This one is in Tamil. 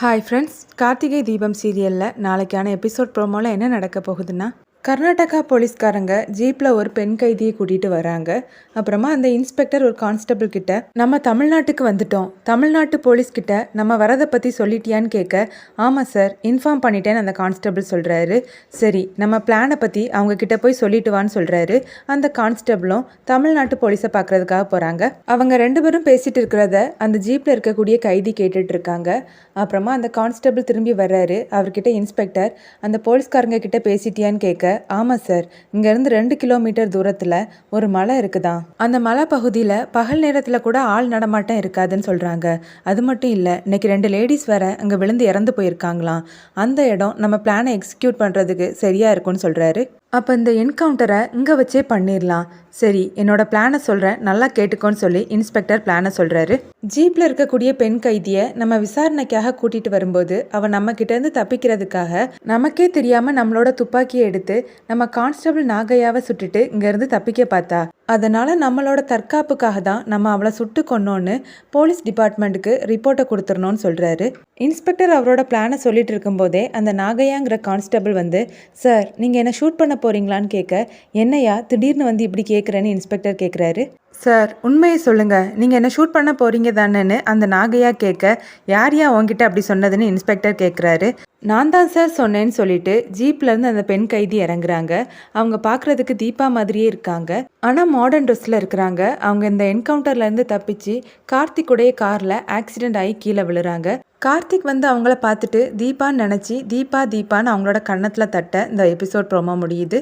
ஹாய் ஃப்ரெண்ட்ஸ், கார்த்திகை தீபம் சீரியலில் நாளைக்கான எபிசோட் ப்ரோமோவில் என்ன நடக்க போகுதுன்னா, கர்நாடகா போலீஸ்காரங்க ஜீப்பில் ஒரு பெண் கைதியை கூட்டிகிட்டு வராங்க. அப்புறமா அந்த இன்ஸ்பெக்டர் ஒரு கான்ஸ்டபிள் கிட்ட, நம்ம தமிழ்நாட்டுக்கு வந்துட்டோம், தமிழ்நாட்டு போலீஸ்கிட்ட நம்ம வரதை பற்றி சொல்லிட்டியான்னு கேட்க, ஆமாம் சார், இன்ஃபார்ம் பண்ணிட்டேன்னு அந்த கான்ஸ்டபிள் சொல்கிறாரு. சரி, நம்ம பிளானை பற்றி அவங்க கிட்ட போய் சொல்லிட்டு வான்னு சொல்கிறாரு. அந்த கான்ஸ்டபிளும் தமிழ்நாட்டு போலீஸை பார்க்குறதுக்காக போகிறாங்க. அவங்க ரெண்டு பேரும் பேசிகிட்டு இருக்கிறத அந்த ஜீப்பில் இருக்கக்கூடிய கைதி கேட்டுட்டு இருக்காங்க. அப்புறமா அந்த கான்ஸ்டபிள் திரும்பி வர்றாரு. அவர்கிட்ட இன்ஸ்பெக்டர், அந்த போலீஸ்காரங்க கிட்ட பேசிட்டியான்னு கேட்க, ஆமாம் சார், இங்கேருந்து 2 கிலோமீட்டர் தூரத்தில் ஒரு மலை இருக்குதான், அந்த மலை பகுதியில் பகல் நேரத்தில் கூட ஆள் நடமாட்டம் இருக்காதுன்னு சொல்கிறாங்க. அது மட்டும் இல்லை, இன்னைக்கு 2 லேடிஸ் வேற அங்கே விழுந்து இறந்து போயிருக்காங்களாம். அந்த இடம் நம்ம பிளானை எக்ஸிக்யூட் பண்ணுறதுக்கு சரியாக இருக்கும்னு சொல்கிறாரு. அப்போ இந்த என்கவுண்டரை இங்கே வச்சே பண்ணிடலாம். சரி, என்னோட பிளானை சொல்கிறேன், நல்லா கேட்டுக்கோன்னு சொல்லி இன்ஸ்பெக்டர் பிளானை சொல்கிறாரு. ஜீப்பில் இருக்கக்கூடிய பெண் கைதியை நம்ம விசாரணைக்காக கூட்டிகிட்டு வரும்போது அவன் நம்மக்கிட்டேருந்து தப்பிக்கிறதுக்காக நமக்கே தெரியாமல் நம்மளோட துப்பாக்கியை எடுத்து நம்ம கான்ஸ்டபிள் நாகையாவை சுட்டுட்டு இங்கேருந்து தப்பிக்க பார்த்தா. அதனால் நம்மளோட தற்காப்புக்காக தான் நம்ம அவளை சுட்டு கொன்னோன்னு போலீஸ் டிபார்ட்மெண்ட்டுக்கு ரிப்போர்ட்டை கொடுத்துடணும்னு சொல்கிறாரு. இன்ஸ்பெக்டர் அவரோட பிளானை சொல்லிட்டு இருக்கும்போதே அந்த நாகையாங்கிற கான்ஸ்டபிள் வந்து, சார், நீங்கள் என்ன ஷூட் பண்ண போகிறீங்களான்னு கேட்க, என்னையா திடீர்னு வந்து இப்படி கேட்குறேன்னு இன்ஸ்பெக்டர் கேட்குறாரு. சார், உண்மையை சொல்லுங்கள், நீங்கள் என்ன ஷூட் பண்ண போகிறீங்க தானேன்னு அந்த நாகையா கேட்க, யார் உங்ககிட்ட அப்படி சொன்னதுன்னு இன்ஸ்பெக்டர் கேட்குறாரு. நான் தான் சார் சொன்னேன்னு சொல்லிட்டு ஜீப்லேருந்து அந்த பெண் கைதி இறங்குறாங்க. அவங்க பார்க்குறதுக்கு தீபா மாதிரியே இருக்காங்க, ஆனால் மாடர்ன் ட்ரெஸ்ஸில் இருக்கிறாங்க. அவங்க இந்த என்கவுண்டர்லேருந்து தப்பிச்சு கார்த்திக்குடைய காரில் ஆக்சிடென்ட் ஆகி கீழே விழுறாங்க. கார்த்திக் வந்து அவங்கள பார்த்துட்டு தீபான்னு நினச்சி தீபான்னு அவங்களோட கன்னத்தில் தட்ட இந்த எபிசோட் ப்ரோமோ முடியுது.